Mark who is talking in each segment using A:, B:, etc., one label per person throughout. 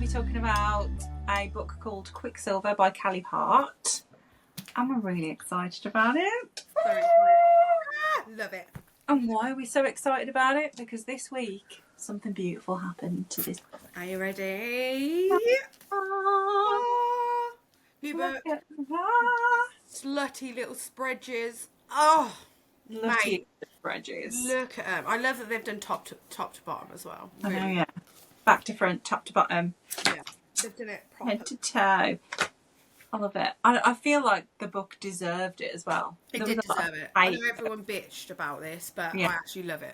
A: talking about a book called Quicksilver by Callie Hart. I'm really excited about it.
B: Sorry. Love it.
A: And why are we so excited about it? Because this week, something beautiful happened to this book.
B: Are you ready? New book. Slutty little spreads. Oh,
A: Slutty spreads.
B: Look at them. I love that they've done top to bottom as well.
A: Really. I know, yeah. Back to front, top to bottom.
B: Yeah, they've done it proper.
A: Head to toe. I love it. I feel like the book deserved it as well.
B: It did deserve it. I know everyone bitched about this, but yeah. I actually love it.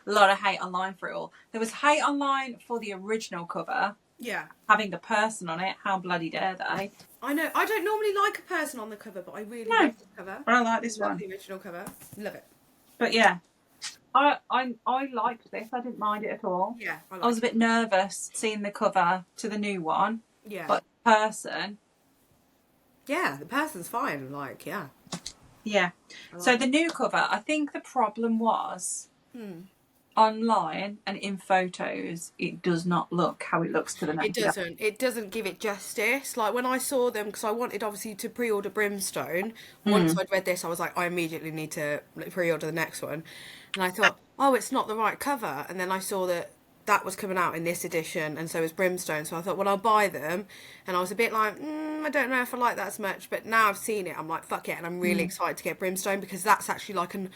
A: A lot of hate online for it all. There was hate online for the original cover.
B: Yeah.
A: Having the person on it. How bloody dare they?
B: I know. I don't normally like a person on the cover, but I really like the cover.
A: But I like this one.
B: The original cover. Love it.
A: But yeah. I liked this. I didn't mind it at all.
B: Yeah.
A: I was a bit nervous seeing the cover to the new one.
B: Yeah.
A: But the person...
B: Yeah, the person's fine. Like, yeah.
A: Yeah. So the new cover, I think the problem was online and in photos, it does not look how it looks to the next.
B: It doesn't. It doesn't give it justice. Like when I saw them, because I wanted obviously to pre-order Brimstone. Once I'd read this, I was like, I immediately need to pre-order the next one. And I thought, oh, it's not the right cover. And then I saw that was coming out in this edition, and so was Brimstone. So I thought, well, I'll buy them. And I was a bit like, I don't know if I like that as much. But now I've seen it, I'm like, fuck it. And I'm really excited to get Brimstone, because that's actually like an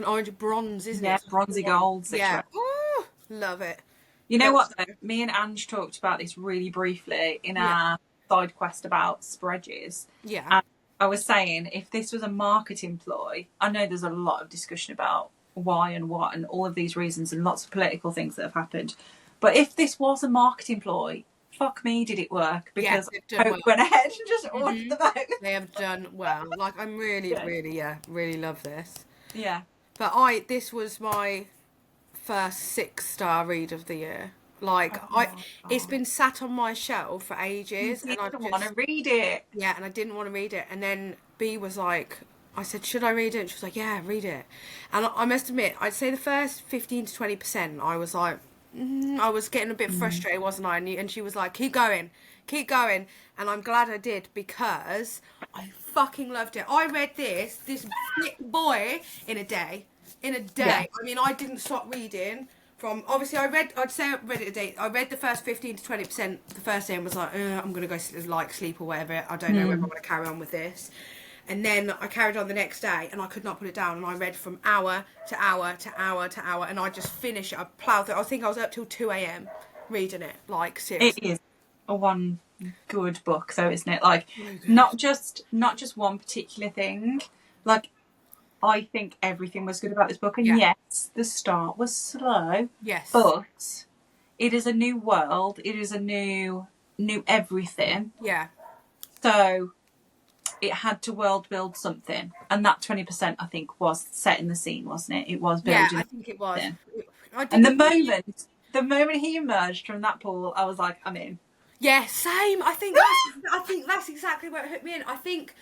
B: orange bronze, isn't it?
A: Yeah, bronzy gold.
B: Yeah. Ooh, love it.
A: You know what, though? Me and Ange talked about this really briefly in our side quest about spreads.
B: Yeah.
A: And I was saying, if this was a marketing ploy, I know there's a lot of discussion about why and what and all of these reasons and lots of political things that have happened. But if this was a marketing ploy, fuck me, did it work? Because Hope went ahead and just ordered the book.
B: They have done well. Like, I'm really, really love this.
A: Yeah.
B: But this was my first 6-star read of the year. Like, it's been sat on my shelf for ages.
A: And I didn't want to read it.
B: Yeah, and I didn't want to read it. And then B was like, I said, should I read it? And she was like, yeah, read it. And I must admit, I'd say the first 15 to 20%, I was like, I was getting a bit frustrated, wasn't I? And she was like, keep going. And I'm glad I did, because I fucking loved it. I read this big boy in a day. Yeah. I mean, I didn't stop reading from, obviously I'd say I read it a day. I read the first 15 to 20% the first day and was like, I'm going to go sleep or whatever. I don't know whether I want to carry on with this. And then I carried on the next day, and I could not put it down. And I read from hour to hour to hour to hour, and I just finished it. I ploughed through. I think I was up till 2 a.m. reading it. Like, seriously.
A: It is a one good book, though, isn't it? Like, not just one particular thing. Like, I think everything was good about this book, and yes, the start was slow.
B: Yes,
A: but it is a new world. It is a new everything.
B: Yeah. So
A: it had to world build something, and that 20% I think was setting the scene, wasn't it? It was building.
B: Yeah, I think it was.
A: And the moment he emerged from that pool, I was like, I'm in.
B: Yeah, same. I think that's exactly what hooked me in. I think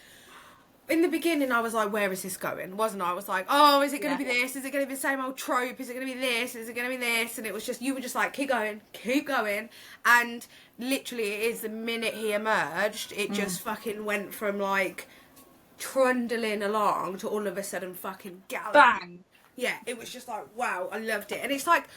B: in the beginning I was like, where is this going? Wasn't I? I was like, oh, is it going to be this? Is it going to be the same old trope? Is it going to be this? Is it going to be this? And it was just, you were just like, keep going. And literally it is the minute he emerged, it just fucking went from like trundling along to all of a sudden fucking galloping.
A: Bang!
B: Yeah, it was just like, wow, I loved it. And it's like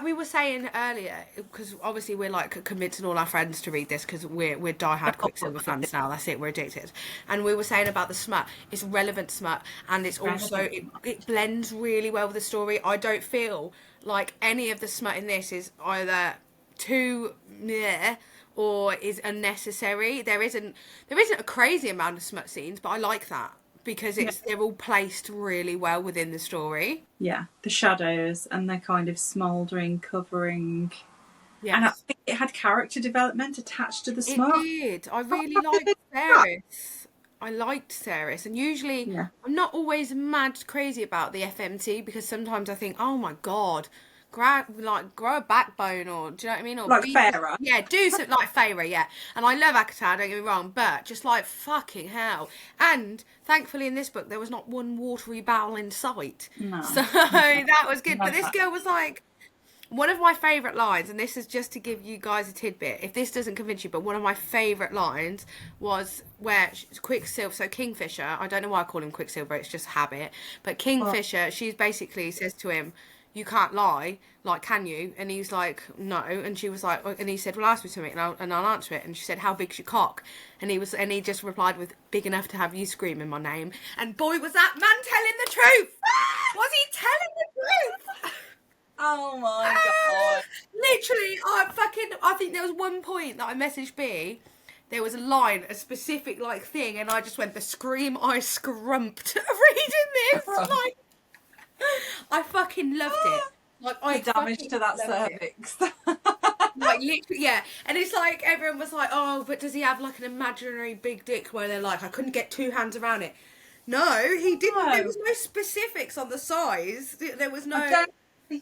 B: we were saying earlier, because obviously we're like convincing all our friends to read this, because we're diehard Quicksilver fans now. That's it, we're addicted. And we were saying about the smut. It's relevant smut, and it's also it blends really well with the story. I don't feel like any of the smut in this is either too meh or is unnecessary. There isn't a crazy amount of smut scenes, but I like that, because they're all placed really well within the story.
A: Yeah, the shadows and the kind of smouldering covering. Yeah, and I think it had character development attached to the smut.
B: It did. I really liked Ceres. I liked Ceres, and usually I'm not always mad crazy about the FMT, because sometimes I think, oh my god, grow a backbone, or do you know what I mean? Or
A: like Farah.
B: Yeah, do something like Farah, yeah. And I love Akatar, don't get me wrong, but just like fucking hell. And thankfully in this book there was not one watery bowel in sight. No. So that was good. But this girl was like, One of my favourite lines, and this is just to give you guys a tidbit, if this doesn't convince you, but one of my favourite lines was where Quicksilver, so Kingfisher, I don't know why I call him Quicksilver, it's just habit, but Kingfisher, she basically says to him, you can't lie, like, can you? And he's like, no. And she was like, and he said, well, ask me something and I'll answer it. And she said, how big's your cock? And he just replied with, big enough to have you screaming my name. And boy, was that man telling the truth! Was he telling the truth?
A: Oh my god.
B: Literally, I think there was one point that I messaged B. There was a line, a specific like thing, and I just went, the scream I scrumped reading this. Like, I fucking loved it. Like, I
A: the damage to that cervix.
B: Like, literally, yeah. And it's like, everyone was like, oh, but does he have like an imaginary big dick where they're like, I couldn't get two hands around it. No, he didn't.
A: No.
B: There was no specifics on the size. There was no...
A: I don't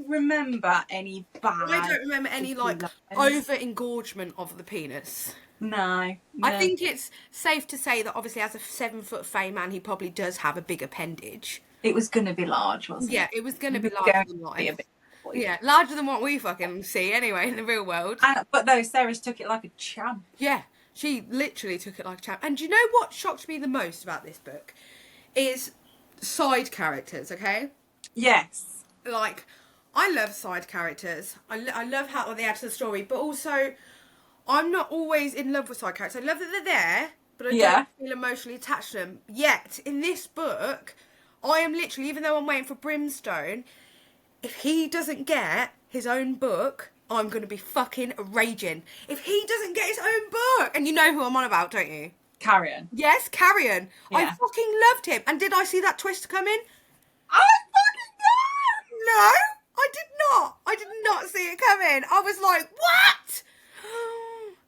A: remember any bad...
B: I don't remember any, like, over-engorgement of the penis.
A: No.
B: I think it's safe to say that obviously as a 7-foot fey man, he probably does have a big appendage.
A: It was going to be large, wasn't it?
B: Yeah, it was going to be larger than life. Yeah, larger than what we fucking see anyway in the real world.
A: But though, Sarah took it like a champ.
B: Yeah, she literally took it like a champ. And do you know what shocked me the most about this book? Is side characters, okay?
A: Yes.
B: Like, I love side characters. I love how they add to the story, but also, I'm not always in love with side characters. I love that they're there, but I don't feel emotionally attached to them. Yet, in this book, I am literally, even though I'm waiting for Brimstone, if he doesn't get his own book, I'm going to be fucking raging. If he doesn't get his own book, and you know who I'm on about, don't you?
A: Carrion.
B: Yes, Carrion.
A: Yeah.
B: I fucking loved him. And did I see that twist coming?
A: I fucking know!
B: No, I did not. I did not see it coming. I was like, what?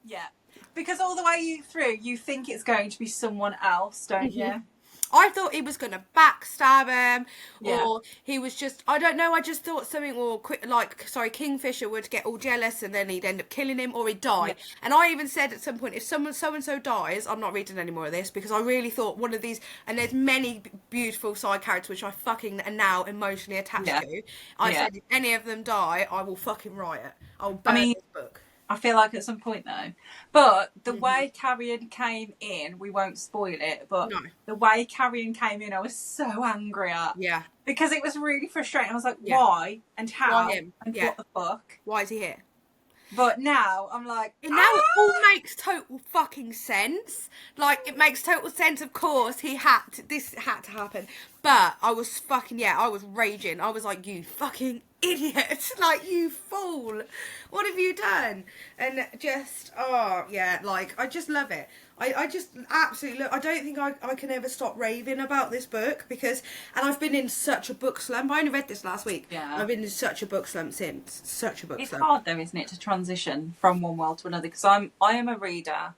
A: Yeah. Because all the way through, you think it's going to be someone else, don't you?
B: I thought he was going to backstab him,
A: Yeah.
B: or he was just, I don't know, I just thought something, Kingfisher would get all jealous and then he'd end up killing him, or he'd die. Yeah. And I even said at some point, if so-and-so dies, I'm not reading any more of this, because I really thought one of these, and there's many beautiful side characters which I fucking am now emotionally attached to. I said, if any of them die, I will fucking riot. I'll burn this book.
A: I feel like at some point though. But the way Carrion came in, we won't spoil it, but the way Carrion came in, I was so angry at.
B: Yeah.
A: Because it was really frustrating. I was like, why? And how?
B: Why him?
A: And what the fuck?
B: Why is he here?
A: But now, I'm like...
B: Now it all makes total fucking sense. Like, it makes total sense, of course, this had to happen. But I was fucking, I was raging. I was like, you fucking idiot. Like, you fool. What have you done? And just, I just love it. I just absolutely love, I don't think I can ever stop raving about this book because, and I've been in such a book slump. I only read this last week.
A: Yeah.
B: I've been in such a book slump since. Such a book slump.
A: It's hard though, isn't it, to transition from one world to another? Because I am a reader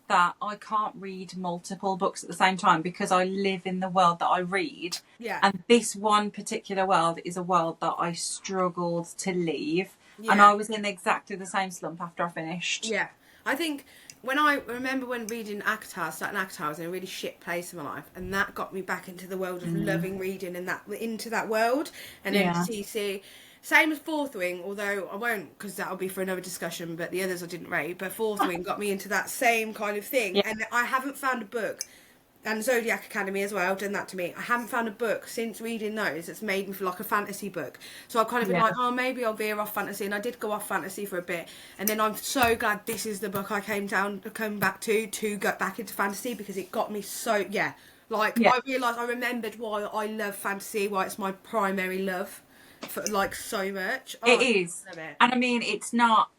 A: that I can't read multiple books at the same time because I live in the world that I read.
B: Yeah.
A: And this one particular world is a world that I struggled to leave.
B: Yeah.
A: And I was in exactly the same slump after I finished.
B: Yeah. I think I remember when reading ACOTAR, starting ACOTAR, I was in a really shit place in my life, and that got me back into the world of loving reading and into that world. And then CC, same as Fourth Wing, although I won't, because that'll be for another discussion, but the others I didn't rate, but Fourth Wing got me into that same kind of thing. Yeah. And I haven't found a book, and Zodiac Academy as well, done that to me. I haven't found a book since reading those that's made me feel like a fantasy book. So I've kind of been like, oh, maybe I'll veer off fantasy, and I did go off fantasy for a bit. And then I'm so glad this is the book I came back to get back into fantasy, because it got me so, I realised, I remembered why I love fantasy, why it's my primary love. For like so much.
A: It is. And I mean, it's not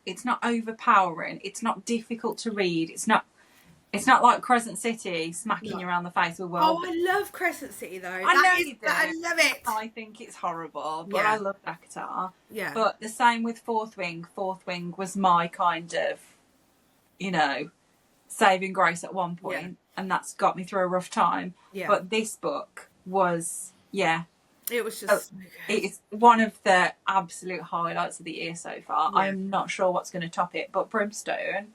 A: overpowering. It's not difficult to read. It's not like Crescent City smacking you around the face with world.
B: Oh, I love Crescent City though.
A: I know you do.
B: I love it.
A: I think it's horrible, but I love ACOTAR.
B: Yeah.
A: But the same with Fourth Wing. Fourth Wing was my kind of, saving grace at one point, and that's got me through a rough time. Yeah. But this book was,
B: it was just so good.
A: It's one of the absolute highlights of the year so far.
B: Yeah.
A: I'm not sure what's going to top it, but Brimstone.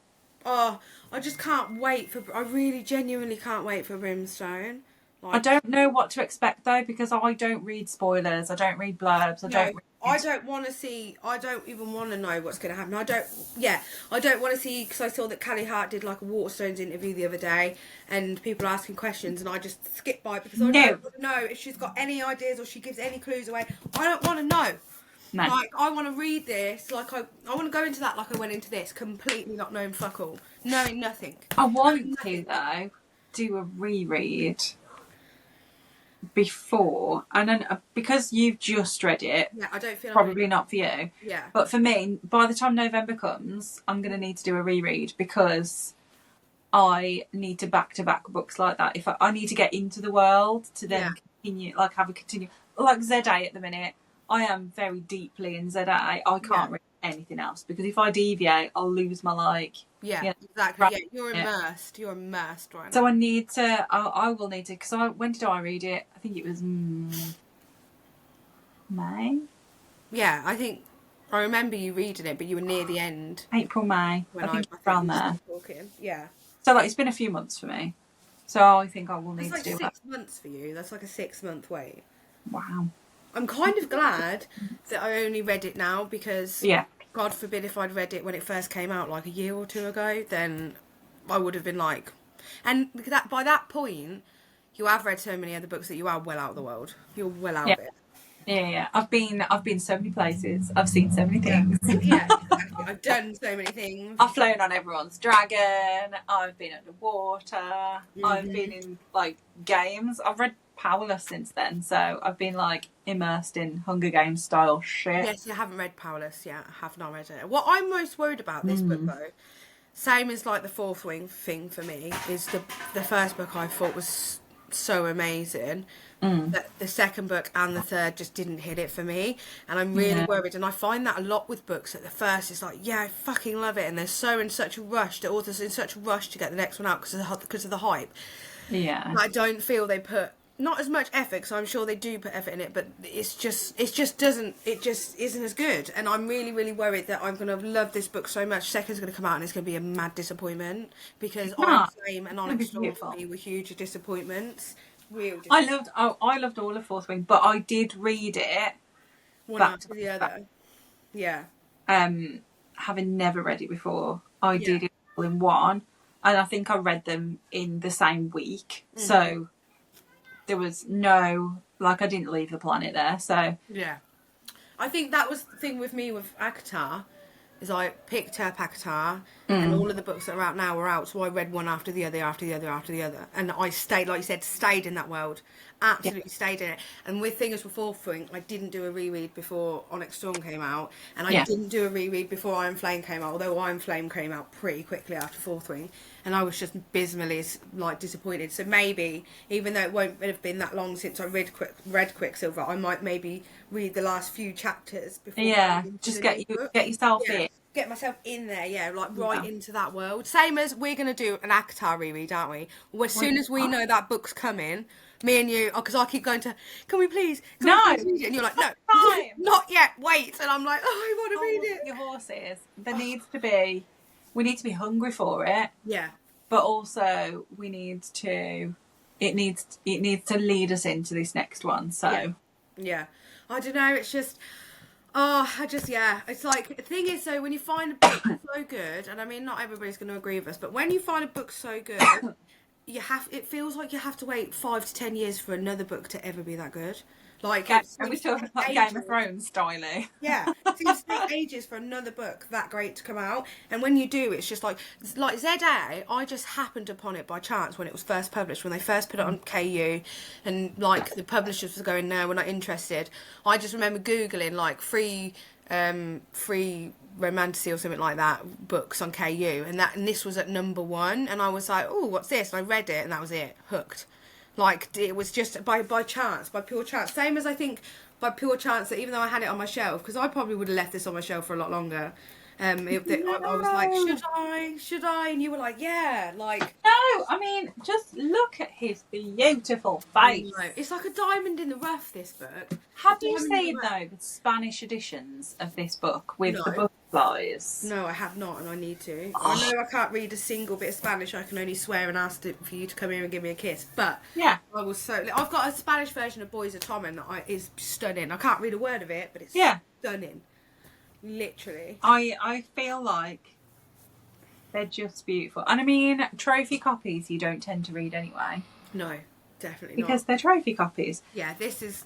B: Oh, I just can't wait I really genuinely can't wait for Brimstone.
A: I don't know what to expect though, because I don't read spoilers, I don't read blurbs,
B: No, I don't want to see. I don't even want to know what's going to happen. I don't. Yeah, I don't want to see, because I saw that Callie Hart did like a Waterstones interview the other day, and people asking questions, and I just skip by because I don't want to know if she's got any ideas or she gives any clues away. I don't want to know.
A: No.
B: Like, I want to read this. Like, I want to go into that like I went into this, completely not knowing fuck all, knowing nothing.
A: I want to though do a reread before, and then because you've just read it,
B: Yeah, I don't feel
A: probably not for you.
B: Yeah.
A: But for me, by the time November comes, I'm going to need to do a reread, because I need to back books like that. If I need to get into the world to then continue, like have a continue, like ZA at the minute. I am very deeply in ZA. I can't read anything else, because if I deviate, I'll lose my
B: exactly. Yeah, you're immersed. You're immersed right now.
A: So I need to. I will need to, because when did I read it? I think it was May.
B: Yeah, I think I remember you reading it, but you were near the end.
A: April, May. I think around there.
B: Talking. Yeah.
A: So like, it's been a few months for me. So I think I will need
B: to do that. That's like 6 months for you. That's like a 6-month wait.
A: Wow.
B: I'm kind of glad that I only read it now, because God forbid if I'd read it when it first came out like a year or two ago, then I would have been like, and that by that point you have read so many other books that you are well out of the world. You're well out of it.
A: Yeah. I've been so many places. I've seen so many things.
B: Yeah, exactly. I've done so many things.
A: I've flown on everyone's dragon. I've been underwater. Mm-hmm. I've been in like games. I've read Powerless since then, so I've been like immersed in Hunger Games style shit.
B: Yes, I haven't read Powerless yet. I have not read it. What I'm most worried about this book though, same as like the Fourth Wing thing for me, is the first book I thought was so amazing. That the second book and the third just didn't hit it for me, and I'm really worried. And I find that a lot with books, that the first is like, I fucking love it, and they're so in such a rush, the author's in such a rush to get the next one out because of the hype.
A: Yeah,
B: I don't feel they put not as much effort, because I'm sure they do put effort in it, but it just isn't as good. And I'm really, really worried that I'm going to love this book so much. Second's going to come out and it's going to be a mad disappointment, because Iron Flame and Onyx Storm for me were huge disappointments. Real disappointments.
A: I loved all of Fourth Wing, but I did read it
B: one after the other. Yeah.
A: Having never read it before, I did it all in one, and I think I read them in the same week. So there was no, like, I didn't leave the planet there, so...
B: Yeah. I think that was the thing with me with ACOTAR, is I picked up ACOTAR, and all of the books that are out now were out, so I read one after the other, after the other, after the other. And I stayed, like you said, stayed in that world. Absolutely stayed in it. And with things with Fourth Wing, I didn't do a reread before Onyx Storm came out, and I didn't do a reread before Iron Flame came out, although Iron Flame came out pretty quickly after Fourth Wing, and I was just abysmally like disappointed. So maybe, even though it won't have been that long since I read Quicksilver, I might maybe read the last few chapters before.
A: Just get yourself in.
B: Get myself in there, right into that world. Same as we're going to do an ACOTAR reread, aren't we? Well, as soon as we know that book's coming, me and you, because I keep going to, can we please?
A: No.
B: And you're like, no, not yet, wait. And I'm like, I want to read it.
A: Your horses. We need to be hungry for it.
B: Yeah.
A: But also, it needs to lead us into this next one, so.
B: Yeah. I don't know, it's just... it's like, the thing is, so when you find a book so good, and I mean, not everybody's going to agree with us, but when you find a book so good, it feels like you have to wait 5 to 10 years for another book to ever be that good. Like,
A: are we talking like Game of Thrones styling?
B: Yeah, it seems to take ages for another book that great to come out, and when you do, it's just like ZA. I just happened upon it by chance when it was first published, when they first put it on KU, and like the publishers were going, no, we're not interested. I just remember googling like free romantasy or something like that books on KU, and this was at number 1, and I was like, oh, what's this? And I read it, and that was it, hooked. Like, it was just by chance, by pure chance. Same as I think by pure chance that even though I had it on my shelf, because I probably would have left this on my shelf for a lot longer, I was like,
A: No.
B: should I? And you were like, yeah, like.
A: No, I mean, just look at his beautiful
B: I
A: face.
B: know. It's like a diamond in the rough, this book.
A: Have
B: A
A: you
B: diamond in
A: seen,
B: the rough.
A: though, the Spanish editions of this book with the
B: No.
A: butterflies?
B: No, I have not, and I need to.
A: Oh.
B: I know I can't read a single bit of Spanish. I can only swear and ask for you to come here and give me a kiss. But
A: Yeah.
B: I was so. I've got a Spanish version of Boys of Tommen that is stunning. I can't read a word of it, but it's stunning. Literally.
A: I feel like they're just beautiful. And I mean, trophy copies you don't tend to read anyway.
B: No, definitely
A: because
B: not.
A: they're trophy copies.
B: Yeah, this is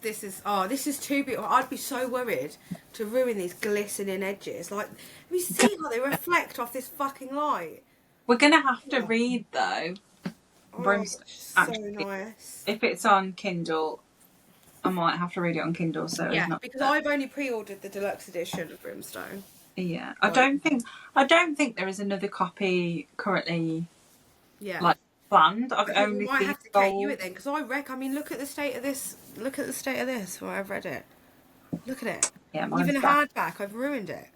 B: too beautiful. I'd be so worried to ruin these glistening edges. Like, have you seen how they reflect off this fucking light?
A: We're gonna have to read though.
B: Brimstone. So nice.
A: If it's on Kindle, I might have to read it on Kindle. So
B: yeah, because I've only pre-ordered the deluxe edition of Brimstone.
A: Yeah, I don't think there is another copy currently.
B: Yeah,
A: like planned. I've only
B: might have to get you it then, because I mean, look at the state of this. Look at the state of this. Where I've read it. Look at it.
A: Yeah,
B: even a hardback, I've ruined it,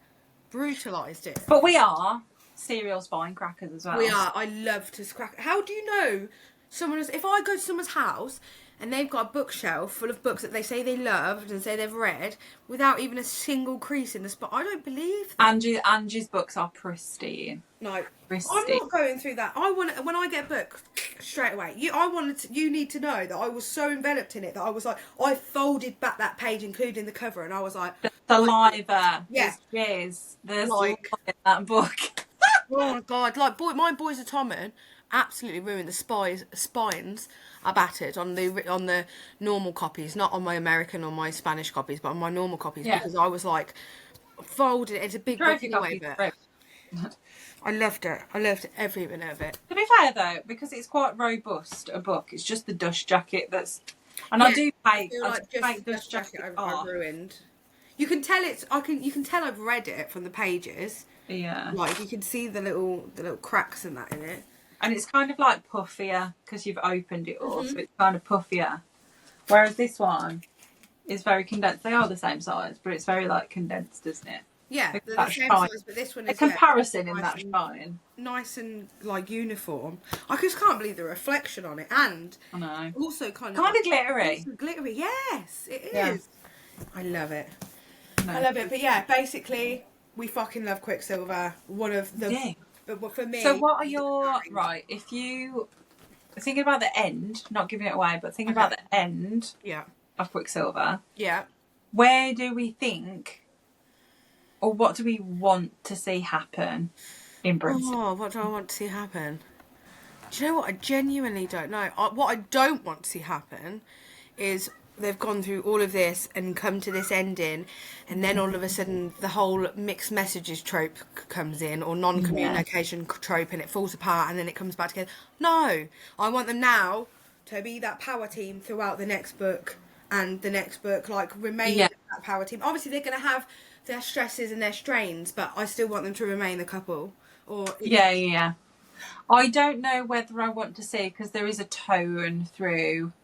B: brutalised it.
A: But we are serial spine crackers as well.
B: We are. I love to crack. How do you know someone is? If I go to someone's house and they've got a bookshelf full of books that they say they loved and say they've read without even a single crease in the spot, I don't believe them.
A: Angie's books are pristine.
B: No,
A: pristine.
B: I'm not going through that. I want, when I get a book straight away. You need to know that I was so enveloped in it that I was like, I folded back that page, including the cover, and I was like,
A: the saliva.
B: Yeah,
A: there's like in that book.
B: Oh my god! Like my Boys of Tommen absolutely ruined the spines. are battered on the normal copies, not on my American or my Spanish copies, but on my normal copies because I was like folded it into big book anyway. But I loved it. I loved every minute of it.
A: To be fair though, because it's quite robust a book, it's just the dust jacket that's. And I do hate dust jacket.
B: I've ruined. You can tell You can tell I've read it from the pages.
A: Yeah.
B: Like you can see the little cracks and that in it.
A: And it's kind of like puffier because you've opened it all, so it's kind of puffier. Whereas this one is very condensed. They are the same size, but it's very like condensed, isn't it?
B: Yeah, they're the same size, but this one is
A: a comparison in that shine.
B: Nice and like uniform. I just can't believe the reflection on it, and
A: I know.
B: Also kind
A: of glittery.
B: Glittery, yes, it is. Yeah. I love it. No. I love it. But yeah, basically, we fucking love Quicksilver. One of the. But for me.
A: So what are your if you thinking about the end, not giving it away, but thinking about the end of Quicksilver.
B: Yeah.
A: Where do we think, or what do we want to see happen in Brimstone?
B: Oh, what do I want to see happen? Do you know what? I genuinely don't know. What I don't want to see happen is they've gone through all of this and come to this ending, and then all of a sudden the whole mixed messages trope comes in, or non-communication trope, and it falls apart and then it comes back together. No, I want them now to be that power team throughout the next book and the next book, like remain that power team. Obviously they're going to have their stresses and their strains, but I still want them to remain the couple.
A: Yeah. I don't know whether I want to see, because there is a tone through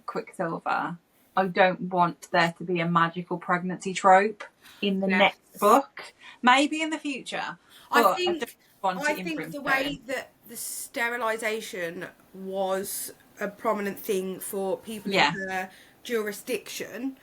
A: Quicksilver. I don't want there to be a magical pregnancy trope in the next book. Maybe in the future.
B: I think the way that the sterilisation was a prominent thing for people in her jurisdiction,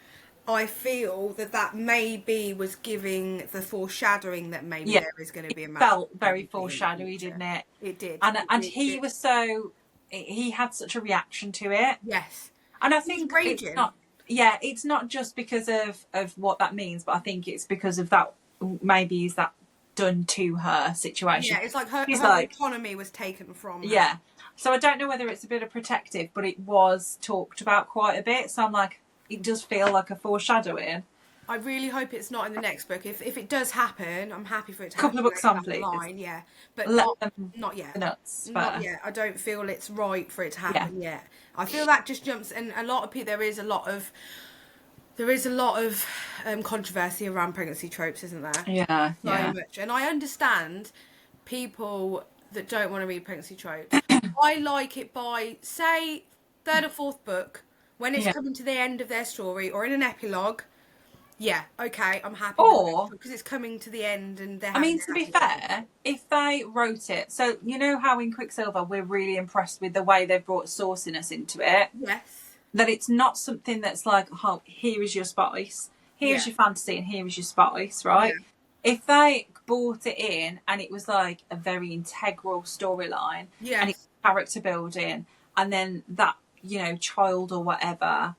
B: I feel that maybe was giving the foreshadowing that maybe there is going to be a magical.
A: It felt very foreshadowy, didn't it?
B: It did.
A: And he was so. He had such a reaction to it.
B: Yes.
A: And I think it's not just because of what that means, but I think it's because of that, maybe is that done to her situation.
B: Yeah, it's like her autonomy was taken from her.
A: Yeah. So I don't know whether it's a bit of protective, but it was talked about quite a bit. So I'm like, it does feel like a foreshadowing.
B: I really hope it's not in the next book. If it does happen, I'm happy for it to happen.
A: A couple of books on, please.
B: Yeah, but not yet.
A: Nuts,
B: not yet. I don't feel it's right for it to happen yet. I feel that just jumps, and a lot of people. There is a lot of controversy around pregnancy tropes, isn't there?
A: Yeah,
B: so much, and I understand people that don't want to read pregnancy tropes. I like it by say third or fourth book when it's coming to the end of their story or in an epilogue. Yeah, okay, I'm happy with
A: Or,
B: that because it's coming to the end and they're
A: I
B: having
A: mean,
B: a
A: to be
B: happy ending.
A: fair, if they wrote it, so you know how in Quicksilver we're really impressed with the way they've brought sauciness into it,
B: Yes.
A: that it's not something that's like, oh, here is your spice,
B: Yeah.
A: here's your fantasy, and here is your spice,
B: Yeah.
A: right? If they brought it in and it was like a very integral storyline and it's
B: Yes.
A: character building, and then that, you know, child or whatever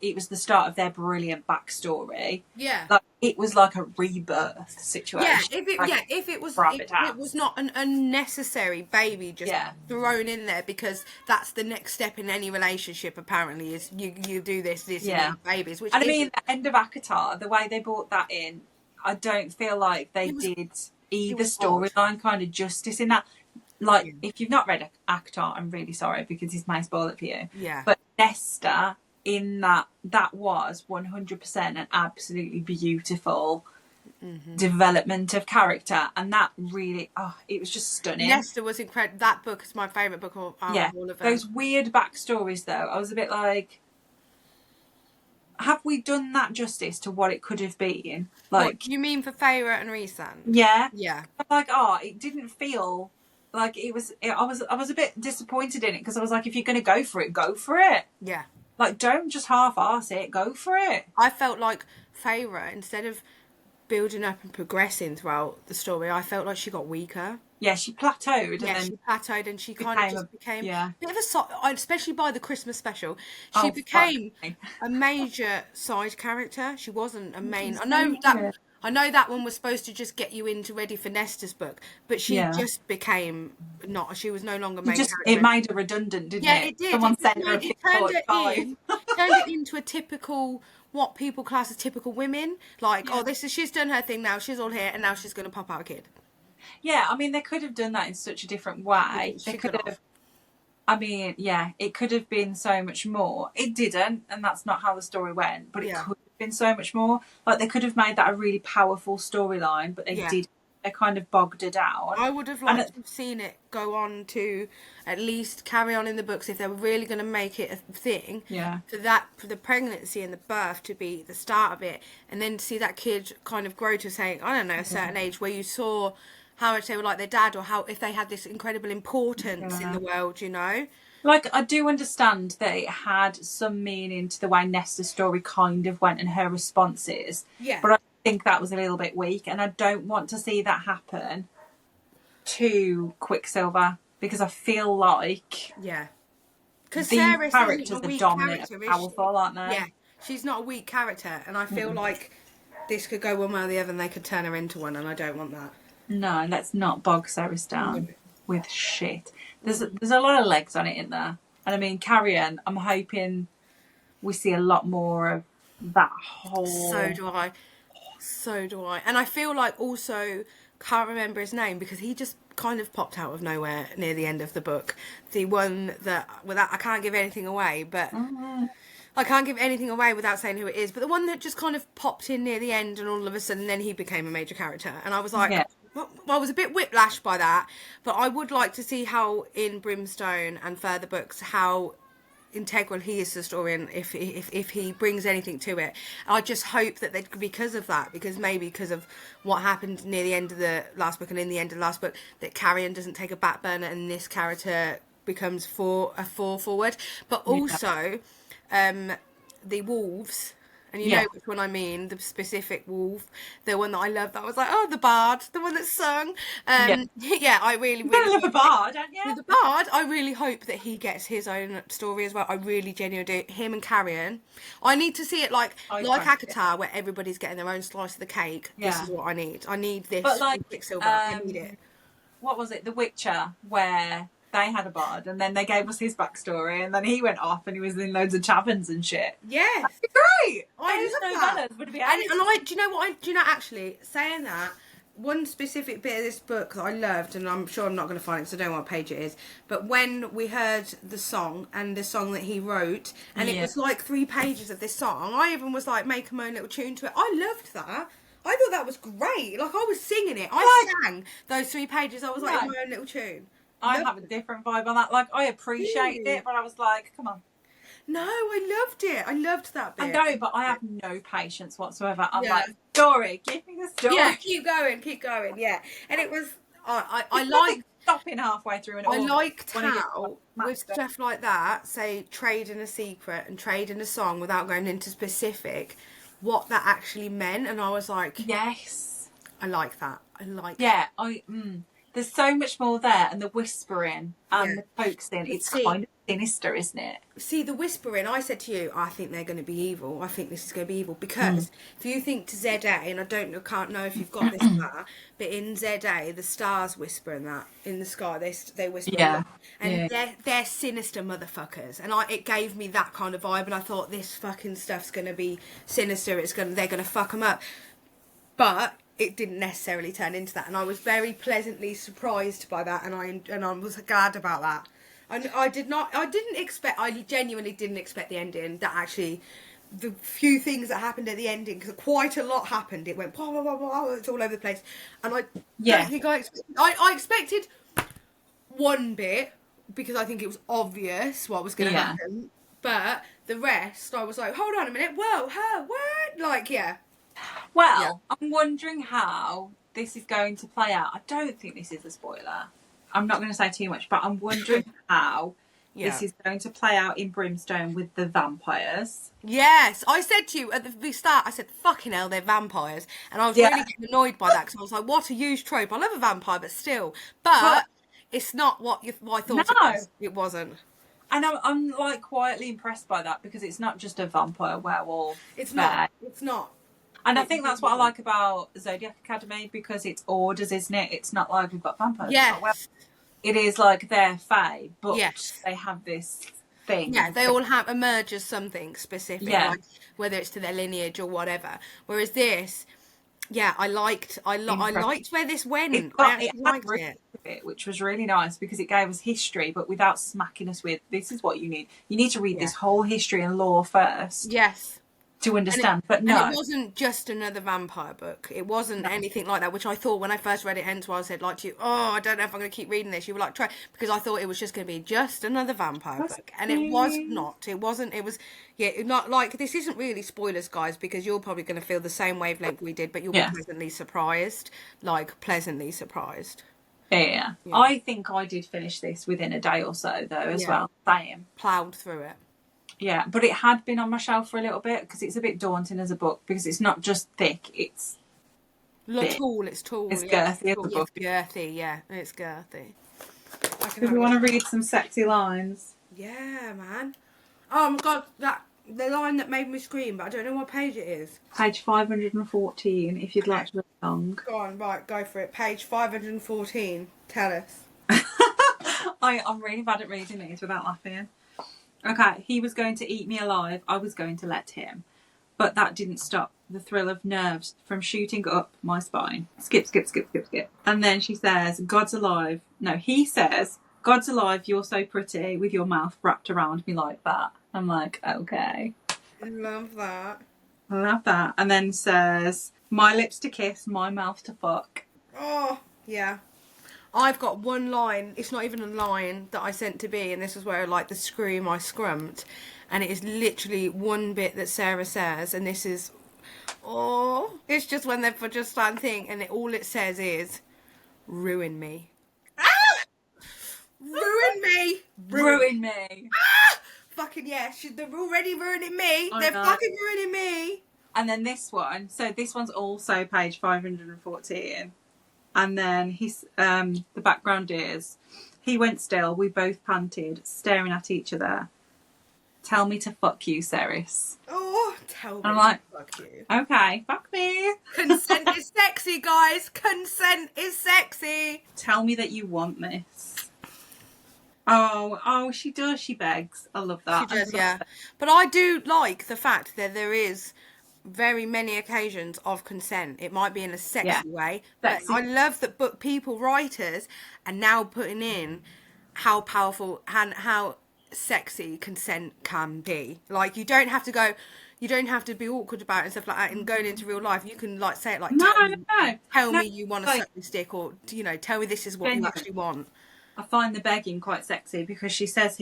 A: it was the start of their brilliant backstory.
B: Yeah.
A: Like it was like a rebirth
B: Yeah,
A: situation.
B: if it
A: Like
B: if it was
A: gravitas.
B: not an unnecessary baby just
A: Yeah.
B: thrown in there because that's the next step in any relationship apparently is you do this and you
A: Yeah.
B: have babies, which
A: And I mean,
B: isn't.
A: the end of Akatar, the way they brought that in, I don't feel like they
B: It was
A: did
B: it
A: either
B: was odd.
A: storyline kind of justice in that. Like,
B: Yeah.
A: if you've not read Akatar, I'm really sorry because this may spoil it for you.
B: Yeah.
A: But Nesta, in that was 100% an absolutely beautiful development of character, and that really, it was just stunning.
B: Nesta was incredible. That book is my favourite book of
A: Yeah,
B: all of them.
A: those weird backstories though, I was a bit like, have we done that justice to what it could have been? Like,
B: What you mean for Feyre and Rhysand?
A: yeah,
B: Yeah.
A: like, it didn't feel like it was. I was a bit disappointed in it because I was like, if you're going to go for it, go for it.
B: Yeah.
A: Like, don't just half-arse it. Go for it.
B: I felt like Feyre, instead of building up and progressing throughout the story, I felt like she got weaker.
A: Yeah, she plateaued,
B: Yeah,
A: and then
B: she plateaued and she kind of just became
A: yeah.
B: a bit of especially by the Christmas special, she
A: Oh,
B: became
A: fuck me.
B: a major side character. She wasn't a main.
A: She's
B: I know
A: so
B: that.
A: weird.
B: I know that one was supposed to just get you into ready for Nesta's book, but she
A: Yeah.
B: just became not. She was no longer main
A: It
B: character.
A: made her redundant, didn't
B: Yeah,
A: it?
B: it did.
A: Someone sent her a
B: It turned it
A: 6.5.
B: turned it into a typical what people class as typical women. Like,
A: Yeah.
B: she's done her thing now. She's all here, and now she's going to pop out a kid.
A: Yeah, I mean, they could have done that in such a different way.
B: She
A: They
B: could
A: could have. I mean, yeah, it could have been so much more. It didn't, and that's not how the story went. But it
B: Yeah.
A: could have been so much more. Like they could have made that a really powerful storyline, but they
B: Yeah.
A: did. They kind of bogged it down.
B: I would have liked to have seen it go on to at least carry on in the books if they were really going to make it a thing.
A: Yeah.
B: For the pregnancy and the birth to be the start of it, and then to see that kid kind of grow to saying, I don't know, a certain age where you saw how much they were like their dad, or how if they had this incredible importance in the world, you know.
A: Like, I do understand that it had some meaning to the way Nesta's story kind of went and her responses.
B: Yeah.
A: But I think that was a little bit weak, and I don't want to see that happen to Quicksilver because I feel like
B: Yeah. Because
A: these
B: Sarah
A: characters
B: isn't a
A: are
B: weak
A: dominant
B: character,
A: and
B: is
A: powerful, aren't they?
B: she? Yeah. She's not a weak character, and I feel like this could go one way or the other, and they could turn her into one, and I don't want that.
A: No, let's not bog Ceres down with shit. There's a lot of legs on it in there. And I mean, Carrion, I'm hoping we see a lot more of that whole...
B: So do I. So do I. And I feel like also, can't remember his name because he just kind of popped out of nowhere near the end of the book. The one that, without, I can't give anything away, but... I can't give anything away without saying who it is, but the one that just kind of popped in near the end and all of a sudden then he became a major character. And I was like, well, I was a bit whiplashed by that, but I would like to see how in Brimstone and further books, how integral he is to the story and if he brings anything to it. I just hope that because of that, because of what happened near the end of the last book and in the end of the last book, that Carrion doesn't take a back burner and this character becomes a forward. But also... the wolves, and you know which one I mean, the specific wolf, the one that I love, that was like, the bard, the one that sung. I really
A: love a bard, don't you?
B: The bard, I really hope that he gets his own story as well. I really genuinely do. Him and Carrion. I need to see it like Akatar, where everybody's getting their own slice of the cake.
A: Yeah.
B: This is what I need. I need this.
A: But like,
B: Quicksilver. I need it.
A: What was it? The Witcher, where... they had a bard, and then they gave us his backstory, and then he went off, and he was in loads of taverns and shit.
B: Yes,
A: that'd be great.
B: I love that.
A: Would be
B: do you know actually saying that one specific bit of this book that I loved, and I'm sure I'm not going to find it because I don't know what page it is. But when we heard the song that he wrote, and it was like 3 pages of this song, I even was like, make my own little tune to it. I loved that. I thought that was great. Like I was singing it. I sang those 3 pages. I was like in my own little tune.
A: I have a different vibe on that. Like, I appreciated it, but I was like, come on.
B: No, I loved it. I loved that bit.
A: I know, but I have no patience whatsoever. I'm
B: Yeah.
A: like, story, give me the story.
B: Yeah, keep going. Yeah, and it was I
A: It's
B: like
A: stopping halfway through and
B: I
A: all.
B: liked
A: Wanna get
B: how with
A: master.
B: stuff like that, say trade in a secret and trade in a song without going into specific, what that actually meant, and I was like,
A: Yes.
B: I like that. I like
A: Yeah, there's so much more there, and the whispering and
B: Yeah.
A: the coaxing. It's
B: See,
A: kind of sinister, isn't it?
B: See, the whispering, I said to you, I think they're going to be evil. I think this is going to be evil. Because if you think to ZA, and can't know if you've got this far, but in ZA, the stars whisper and that in the sky, they whisper a
A: Yeah.
B: lot. And
A: Yeah.
B: they're sinister motherfuckers. And it gave me that kind of vibe. And I thought, this fucking stuff's going to be sinister. They're going to fuck them up. But it didn't necessarily turn into that. And I was very pleasantly surprised by that. And I was glad about that. I genuinely didn't expect the ending. That actually, the few things that happened at the ending, because quite a lot happened. It went, blah, blah, blah, blah, it's all over the place. And I don't think I expected one bit, because I think it was obvious what was going to happen. But the rest, I was like, hold on a minute, whoa, her, what? Like, yeah.
A: Well, I'm wondering how this is going to play out. I don't think this is a spoiler. I'm not going to say too much, but I'm wondering how this is going to play out in Brimstone with the vampires.
B: Yes, I said to you at the start, I said, fucking hell, they're vampires. And I was really getting annoyed by that, because I was like, what a huge trope. I love a vampire, but still. But it's not what I thought it was. It wasn't.
A: And I'm like quietly impressed by that, because it's not just a vampire werewolf.
B: It's not.
A: And I think that's what I like about Zodiac Academy, because it's orders, isn't it? It's not like we've got vampires.
B: Yes.
A: It is like their fae, but they have this thing.
B: Yeah, they all have emerge as something specific, like, whether it's to their lineage or whatever. Whereas this, I liked where this went. I liked
A: it, which was really nice, because it gave us history, but without smacking us with, this is what you need. You need to read this whole history and lore first.
B: Yes.
A: To understand, and
B: it wasn't just another vampire book. It wasn't anything like that, which I thought when I first read it. Hence why I said, like to you, I don't know if I'm going to keep reading this. You were like, try, because I thought it was just going to be just another vampire book, and it was not. It wasn't. It was, not like, this isn't really spoilers, guys, because you're probably going to feel the same wavelength we did, but you'll be pleasantly surprised,
A: Yeah. I think I did finish this within a day or so, though, as well. Same.
B: Ploughed through it.
A: Yeah, but it had been on my shelf for a little bit, because it's a bit daunting as a book, because it's not just thick, it's
B: tall.
A: It's girthy as a book.
B: It's girthy, it's girthy.
A: Do we want to read some sexy lines?
B: Yeah, man. Oh my god, the line that made me scream, but I don't know what page it is.
A: Page 514, if you'd like to read along.
B: Go on, right, go for it. Page 514. Tell us.
A: I'm really bad at reading these without laughing. Okay, he was going to eat me alive. I was going to let him. But that didn't stop the thrill of nerves from shooting up my spine. Skip. And then she says, God's alive. No, he says, God's alive, you're so pretty, with your mouth wrapped around me like that. I'm like, okay.
B: I love that.
A: And then says, my lips to kiss, my mouth to fuck.
B: Oh, yeah. I've got one line, it's not even a line, that I sent to B, and this is where, like, the scream I scrumped, and it is literally one bit that Sarah says, and this is, it's just when they're just starting to think, and all it says is, ruin me. Ruin me. Fucking yeah, they're already ruining me. They're fucking ruining me.
A: And then this one's also page 514. And then the background is, he went still, we both panted, staring at each other. Tell me to fuck you, Ceres.
B: Oh, tell me
A: I'm like,
B: to fuck you.
A: Okay, fuck me.
B: Consent is sexy, guys. Consent is sexy.
A: Tell me that you want this. Oh, she does, she begs. I love that.
B: She does, yeah. But I do like the fact that there is very many occasions of consent. It might be in a sexy way, but I love that writers are now putting in how powerful and how sexy consent can be. Like, you don't have to be awkward about it and stuff like that, and going into real life you can like say it like, tell me you want to suck this dick, or tell me this is what you actually want.
A: I find the begging quite sexy, because she says,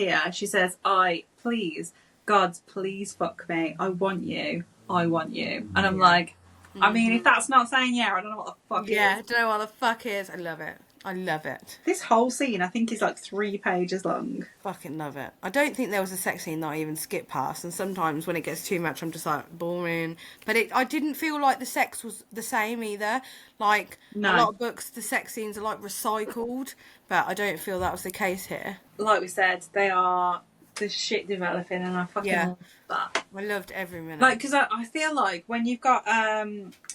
A: I please God's please fuck me. I want you. I want you. And I'm like, I mean, if that's not saying yeah, I don't know what the fuck
B: Yeah, I
A: is.
B: don't know what the fuck is. I love it. I love it.
A: This whole scene, I think, is like 3 pages long.
B: Fucking love it. I don't think there was a sex scene that I even skipped past, and sometimes when it gets too much, I'm just like, boring. But I didn't feel like the sex was the same either. Like,
A: No.
B: a lot of books, the sex scenes are like recycled, but I don't feel that was the case here.
A: Like we said, there's shit developing, and I fucking love that.
B: I loved every minute.
A: Like, because I feel like when you've got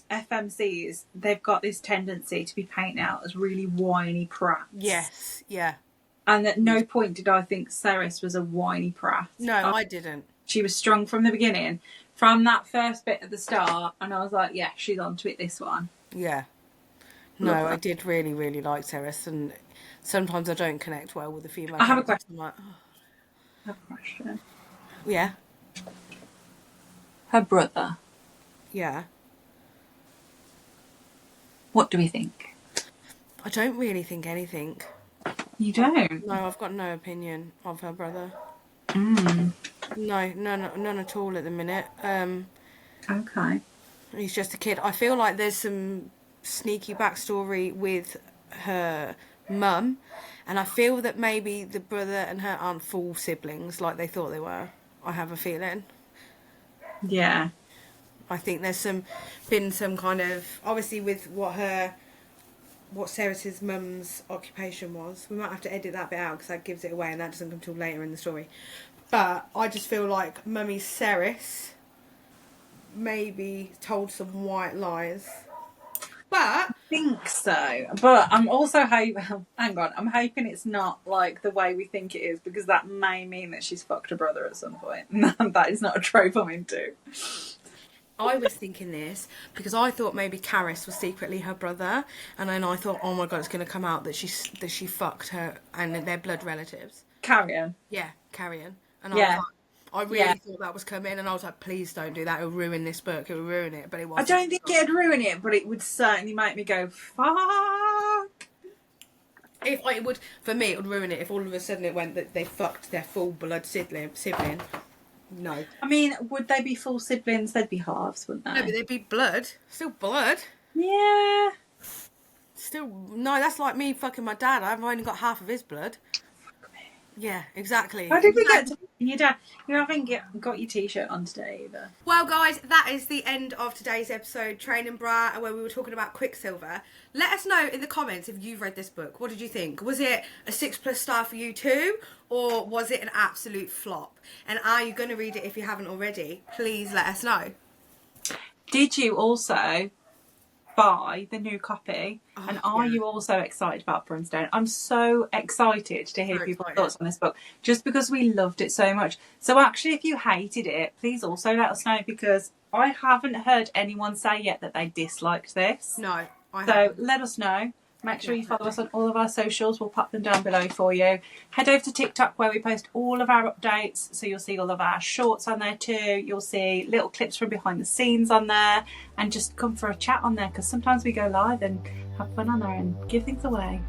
A: FMCs, they've got this tendency to be painted out as really whiny prats.
B: Yes, yeah.
A: And at no point did I think Ceres was a whiny prat.
B: No, I didn't.
A: She was strong from the beginning, from that first bit at the start, and I was like, yeah, she's onto it this one.
B: Yeah. No, I did really, really like Ceres, and sometimes I don't connect well with the female.
A: I have a
B: characters.
A: question.
B: I'm like,
A: I have a question.
B: yeah,
A: Her brother,
B: yeah.
A: what do we think?
B: I don't really think anything.
A: You don't?
B: No, I've got no opinion of her brother.
A: Mm.
B: No, none at all at the minute.
A: Okay.
B: He's just a kid. I feel like there's some sneaky backstory with her mum, and I feel that maybe the brother and her aren't full siblings like they thought they were. I have a feeling.
A: Yeah.
B: I think there's been some kind of, obviously with what Ceres's mum's occupation was. We might have to edit that bit out because that gives it away, and that doesn't come till later in the story. But I just feel like Mummy Ceres maybe told some white lies. But
A: I think so. But I'm also hang on, I'm hoping it's not like the way we think it is, because that may mean that she's fucked her brother at some point. That is not a trope I'm into.
B: I was thinking this because I thought maybe Caris was secretly her brother, and then I thought, oh my god, it's going to come out that she fucked her and they're blood relatives.
A: Carrion.
B: Yeah, Carrion. And
A: Yeah.
B: I really thought that was coming, and I was like, please don't do that. It'll ruin this book. It'll ruin it. But it wasn't.
A: I don't think it'd ruin it, but it would certainly make me go, fuck.
B: It would, for me, it would ruin it if all of a sudden it went that they fucked their full blood sibling. No.
A: I mean, would they be full siblings? They'd be halves, wouldn't they?
B: No, but they'd be blood. Still blood.
A: Yeah.
B: Still, no, that's like me fucking my dad. I've only got half of his blood.
A: Fuck me.
B: Yeah, exactly.
A: How did we get to your dad? You haven't got your t-shirt on today either.
B: Well, guys, that is the end of today's episode, Training Bra, where we were talking about Quicksilver. Let us know in the comments if you've read this book. What did you think? Was it a 6+ star for you too? Or was it an absolute flop? And are you going to read it if you haven't already? Please let us know.
A: Did you also buy the new copy? And are you also excited about Brimstone? I'm so excited to hear people's thoughts on this book, just because we loved it so much. So actually, if you hated it, please also let us know, because I haven't heard anyone say yet that they disliked this.
B: No, I
A: So
B: haven't.
A: let us know. Make sure you follow us on all of our socials. We'll pop them down below for you. Head over to TikTok, where we post all of our updates. So you'll see all of our shorts on there too. You'll see little clips from behind the scenes on there. And just come for a chat on there, because sometimes we go live and have fun on there and give things away.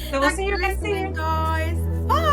A: So we'll see you again soon,
B: guys. Bye.